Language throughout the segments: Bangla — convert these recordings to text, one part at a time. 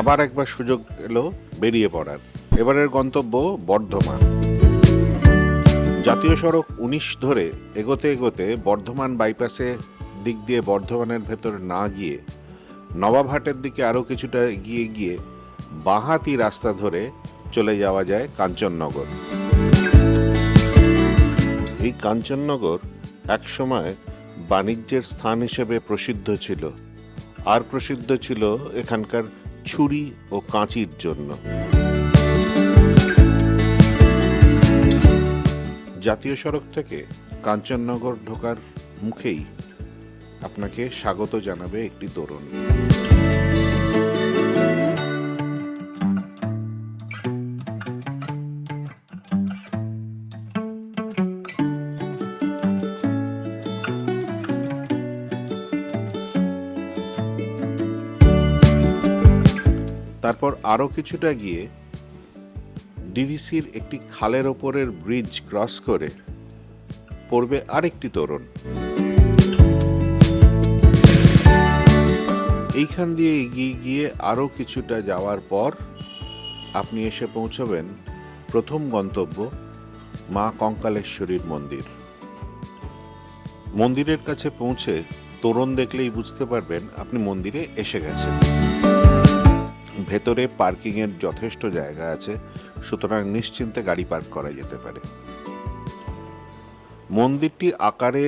আবার একবার সুযোগ এলো বেরিয়ে পড়ার। এবারের গন্তব্য বর্ধমান। জাতীয় সড়ক ১৯ ধরে এগোতে এগোতে বর্ধমান বাইপাসে দিক দিয়ে বর্ধমানের ভেতর না গিয়ে নবাবহাটের দিকে আরও কিছুটা এগিয়ে গিয়ে বাঁহাতি রাস্তা ধরে চলে যাওয়া যায় কাঞ্চননগর। এই কাঞ্চননগর একসময় বাণিজ্যের স্থান হিসেবে প্রসিদ্ধ ছিল, আর প্রসিদ্ধ ছিল এখানকার ছুরি ও কাঁচির জন্য। জাতীয় সড়ক থেকে কাঞ্চননগর ঢোকার মুখেই আপনাকে স্বাগত জানাবে একটি তোরণ। তারপর আরও কিছুটা গিয়ে ডিভিসির একটি খালের ওপরের ব্রিজ ক্রস করে পড়বে আরেকটি তোরণ। এইখান দিয়ে এগিয়ে গিয়ে আরও কিছুটা যাওয়ার পর আপনি এসে পৌঁছবেন প্রথম গন্তব্য মা কঙ্কালেশ্বরীর মন্দির। মন্দিরের কাছে পৌঁছে তোরণ দেখলেই বুঝতে পারবেন আপনি মন্দিরে এসে গেছেন। ভেতরে পার্কিংয়ের যথেষ্ট জায়গা আছে, সুতরাং নিশ্চিন্তে গাড়ি পার্ক করা যেতে পারে। মন্দিরটি আকারে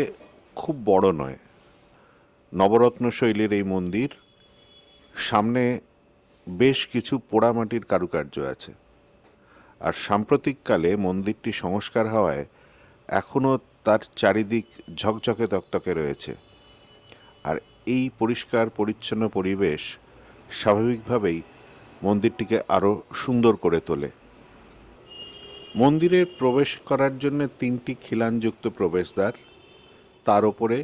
খুব বড় নয়, নবরত্ন শৈলীর এই মন্দির। সামনে বেশ কিছু পোড়ামাটির কারুকার্য আছে, আর সাম্প্রতিককালে মন্দিরটি সংস্কার হওয়ায় এখনও তার চারিদিক ঝকঝকে তকতকে রয়েছে। আর এই পরিষ্কার পরিচ্ছন্ন পরিবেশ স্বাভাবিকভাবেই মন্দিরটিকে আরও সুন্দর করে তোলে। মন্দিরে প্রবেশ করার জন্য 3টি খিলানযুক্ত প্রবেশদ্বার, তার ওপরে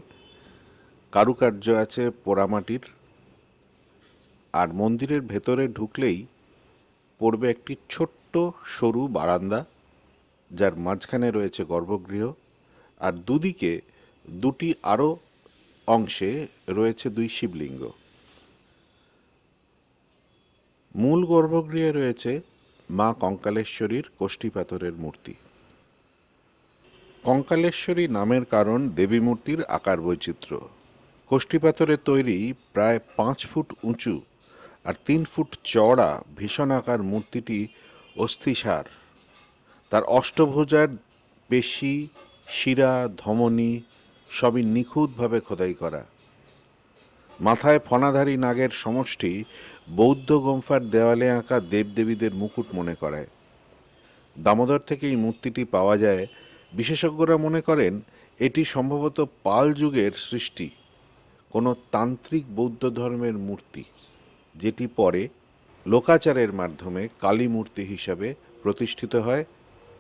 কারুকার্য আছে পোড়ামাটির। আর মন্দিরের ভেতরে ঢুকলেই পড়বে একটি ছোট্ট সরু বারান্দা, যার মাঝখানে রয়েছে গর্ভগৃহ, আর দুদিকে দুটি আরও অংশে রয়েছে 2 শিবলিঙ্গ। মূল গর্ভগৃহে রয়েছে মা কঙ্কালেশ্বরীর কোষ্ঠী পাথরের মূর্তি। কঙ্কালেশ্বরী নামের কারণ দেবী মূর্তির আকার বৈচিত্র্য। কোষ্ঠী পাথরের তৈরি প্রায় 5 ফুট উঁচু আর 3 ফুট চওড়া ভীষণ আকার মূর্তিটি অস্থিসার। তার অষ্টভুজার পেশি, শিরা, ধমনী সবই নিখুঁতভাবে খোদাই করা। মাথায় ফণাধারী নাগের সমষ্টি বৌদ্ধ গুম্ফার দেওয়ালে আঁকা দেবদেবীদের মুকুট মনে করায়। দামোদর থেকে এই মূর্তিটি পাওয়া যায়। বিশেষজ্ঞরা মনে করেন এটি সম্ভবত পাল যুগের সৃষ্টি, কোনো তান্ত্রিক বৌদ্ধ ধর্মের মূর্তি, যেটি পরে লোকাচারের মাধ্যমে কালী মূর্তি হিসাবে প্রতিষ্ঠিত হয়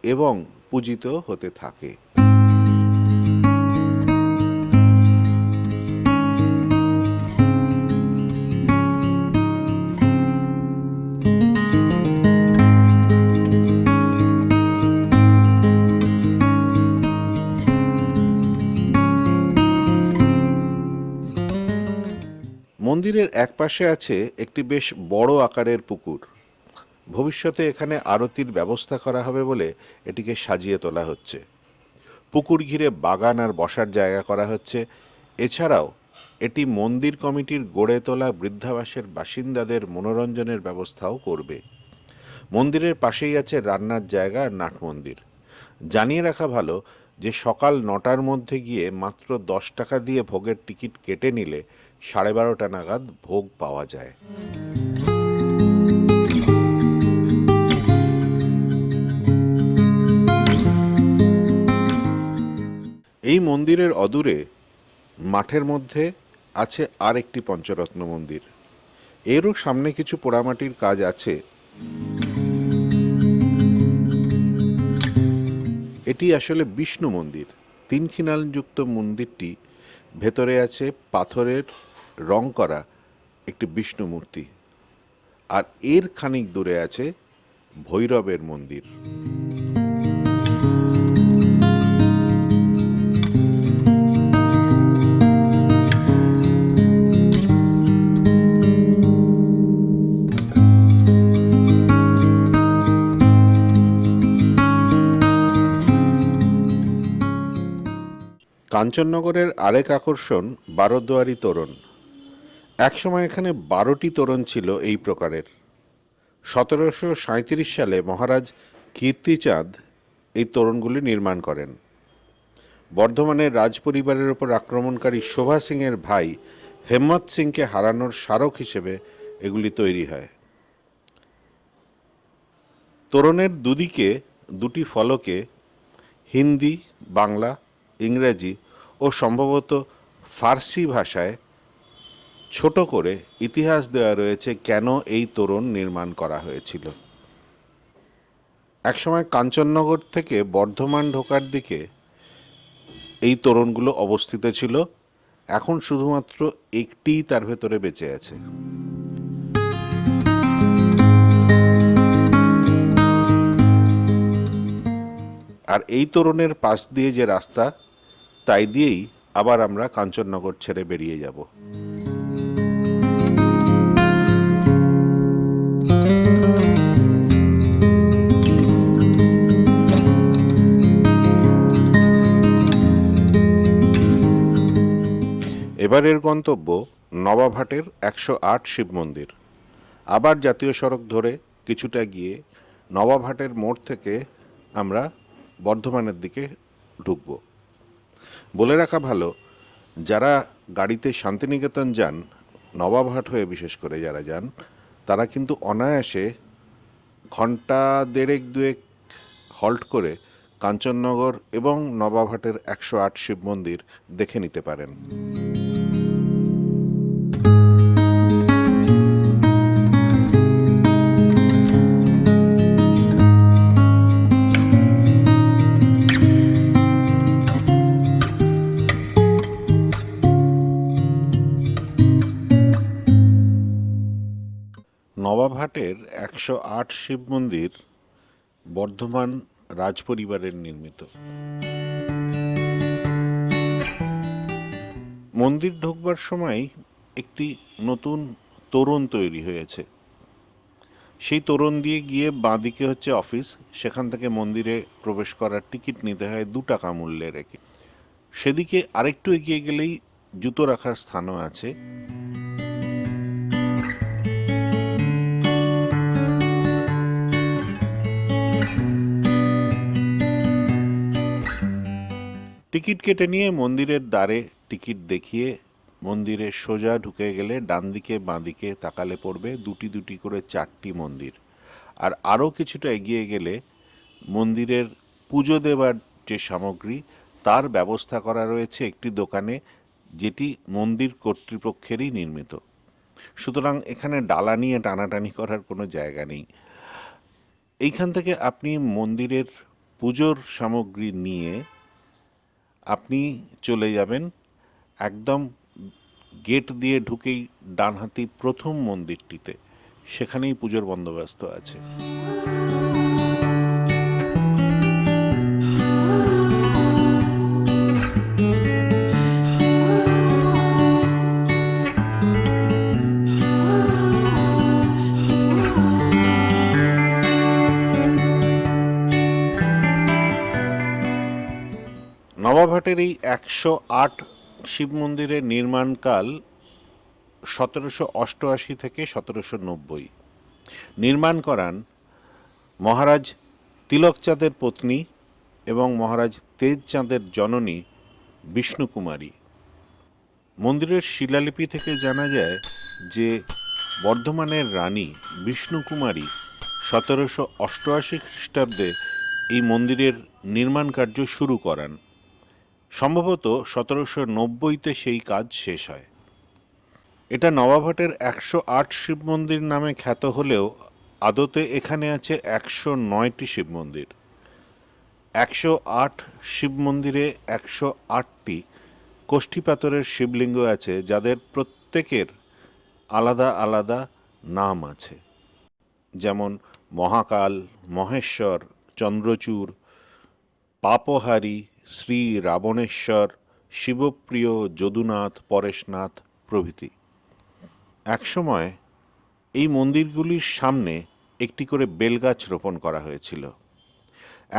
এবং পূজিত হতে থাকে। মন্দিরের একপাশে আছে একটি বেশ বড় আকারের পুকুর। ভবিষ্যতে এখানে আরতির ব্যবস্থা করা হবে বলে এটিকে সাজিয়ে তোলা হচ্ছে। পুকুর ঘিরে বাগান আর বসার জায়গা করা হচ্ছে। এছাড়াও এটি মন্দির কমিটির গড়ে তোলা বৃদ্ধাবাসের বাসিন্দাদের মনোরঞ্জনের ব্যবস্থাও করবে। মন্দিরের পাশেই আছে রান্নার জায়গা আর নাট মন্দির। জানিয়ে রাখা ভালো যে সকাল 9টার মধ্যে গিয়ে মাত্র 10 টাকা দিয়ে ভোগের টিকিট কেটে নিলে 12:30 নাগাদ ভোগ পাওয়া যায়। এই মন্দিরের অদূরে মাঠের মধ্যে আছে আর একটি পঞ্চরত্ন মন্দির। এরও সামনে কিছু পোড়ামাটির কাজ আছে। এটি আসলে বিষ্ণু মন্দির। 3 খিলানযুক্ত মন্দিরটি ভেতরে আছে পাথরের রং করা একটি বিষ্ণু মূর্তি, আর এর খানিক দূরে আছে ভৈরবের মন্দির। কাঞ্চননগরের আরেক আকর্ষণ বারোদুয়ারি তোরণ। একসময় এখানে 12টি তোরণ ছিল এই প্রকারের। 1737 সালে মহারাজ কীর্তিচাঁদ এই তোরণগুলি নির্মাণ করেন। বর্ধমানের রাজপরিবারের ওপর আক্রমণকারী শোভা সিংয়ের ভাই হেমন্ত সিংকে হারানোর স্মারক হিসেবে এগুলি তৈরি হয়। তোরণের দুদিকে দুটি ফলকে হিন্দি, বাংলা, ইংরেজি ও সম্ভবত ফার্সি ভাষায় ছোট করে ইতিহাস দেওয়া রয়েছে কেন এই তোরণ নির্মাণ করা হয়েছিল। একসময় কাঞ্চননগর থেকে বর্ধমান ঢোকার দিকে এই তোরণগুলো অবস্থিত ছিল। এখন শুধুমাত্র একটিই তার ভেতরে বেঁচে আছে। আর এই তোরণের পাশ দিয়ে যে রাস্তা, তাই দিয়েই আবার আমরা কাঞ্চননগর ছেড়ে বেরিয়ে যাব। এবারের গন্তব্য নবাবহাটের 108 শিব মন্দির। আবার জাতীয় সড়ক ধরে কিছুটা গিয়ে নবাবহাটের মোড় থেকে আমরা বর্ধমানের দিকে ঢুকব। বলে রাখা ভালো, যারা গাড়িতে শান্তিনিকেতন যান, নবাবহাট হয়ে বিশেষ করে যারা যান, তারা কিন্তু অনায়াসে ঘন্টা দেড়েক দুয়েক হল্ট করে কাঞ্চননগর এবং নবাবহাটের 108 শিব মন্দির দেখে নিতে পারেন। নবাবহাটের 108 শিব মন্দির বর্ধমান রাজপরিবারের নির্মিত। মন্দির ঢুকবার সময় একটি নতুন তোরণ তৈরি হয়েছে। সেই তোরণ দিয়ে গিয়ে বাঁদিকে হচ্ছে অফিস, সেখান থেকে মন্দিরে প্রবেশ করার টিকিট নিতে হয় 2 টাকা মূল্যে রেখে। সেদিকে আরেকটু এগিয়ে গেলেই জুতো রাখার স্থানও আছে। টিকিট কেটে নিয়ে মন্দিরের দ্বারে টিকিট দেখিয়ে মন্দিরে সোজা ঢুকে গেলে ডান দিকে বাঁ দিকে তাকালে পড়বে দুটি দুটি করে 4টি মন্দির। আর আরও কিছুটা এগিয়ে গেলে মন্দিরের পুজো দেবার যে সামগ্রী তার ব্যবস্থা করা রয়েছে একটি দোকানে, যেটি মন্দির কর্তৃপক্ষেরই নির্মিত। সুতরাং এখানে ডালা নিয়ে টানাটানি করার কোনো জায়গা নেই। এইখান থেকে আপনি মন্দিরের পুজোর সামগ্রী নিয়ে আপনি চলে যাবেন একদম গেট দিয়ে ঢুকেই ডানহাতি প্রথম মন্দিরটিতে, সেখানেই পুজোর বন্দোবস্ত আছে। নবাবহাটের এই 108 শিব মন্দিরের নির্মাণকাল 1788 থেকে 1790। নির্মাণ করান মহারাজ তিলকচাঁদের পত্নী এবং মহারাজ তেজচাঁদের জননী বিষ্ণুকুমারী। মন্দিরের শিলালিপি থেকে জানা যায় যে বর্ধমানের রানী বিষ্ণুকুমারী 1788 খ্রিস্টাব্দে এই মন্দিরের নির্মাণ কার্য শুরু করান। সম্ভবত 1790-তে সেই কাজ শেষ হয়। এটা নবাবহাটের 108 শিব মন্দির নামে খ্যাত হলেও আদতে এখানে আছে 109টি শিব মন্দির। 108 শিব মন্দিরে 108টি কোষ্ঠী পাথরের শিবলিঙ্গ আছে, যাদের প্রত্যেকের আলাদা আলাদা নাম আছে, যেমন মহাকাল, মহেশ্বর, চন্দ্রচূড়, পাপহারী, শ্রী রাবণেশ্বর, শিবপ্রিয়, যদুনাথ, পরেশনাথ প্রভৃতি। একসময় এই মন্দিরগুলির সামনে একটি করে বেলগাছ রোপণ করা হয়েছিল।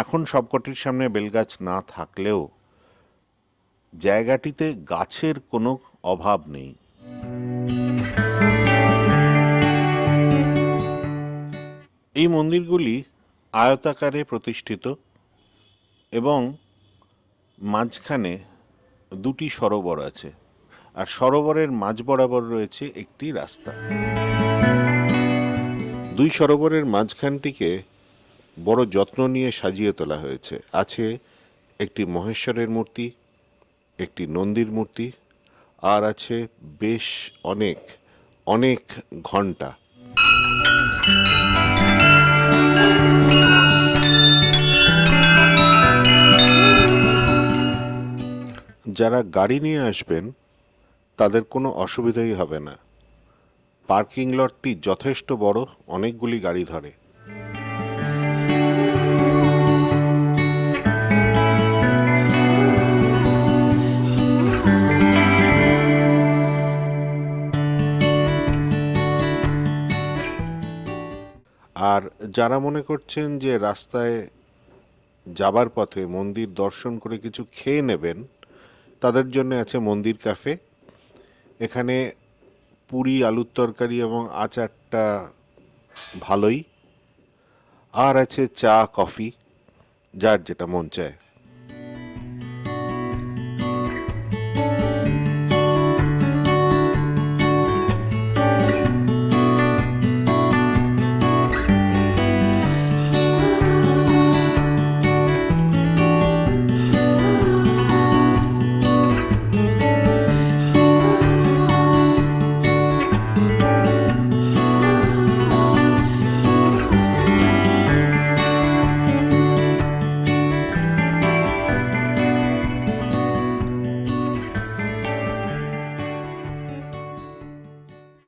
এখন সবকটির সামনে বেলগাছ না থাকলেও জায়গাটিতে গাছের কোনো অভাব নেই। এই মন্দিরগুলি আয়তাকারে প্রতিষ্ঠিত এবং মাঝখানে দুটি সরোবর আছে, আর সরোবরের মাঝ বরাবর রয়েছে একটি রাস্তা। দুই সরোবরের মাঝখানটিকে বড় যত্ন নিয়ে সাজিয়ে তোলা হয়েছে। আছে একটি মহেশ্বরের মূর্তি, একটি নন্দীর মূর্তি, আর আছে বেশ অনেক অনেক ঘণ্টা। যারা গাড়ি নিয়ে আসবেন তাদের কোনো অসুবিধাই হবে না। পার্কিং লটটি যথেষ্ট বড়, অনেকগুলি গাড়ি ধরে। আর যারা মনে করছেন যে রাস্তায় যাবার পথে মন্দির দর্শন করে কিছু খেয়ে নেবেন, তাদের জন্য আছে মন্দির ক্যাফে। এখানে পুরি, আলুর তরকারি এবং আচারটা ভালোই, আর আছে চা, কফি, যার যেটা মন চায়।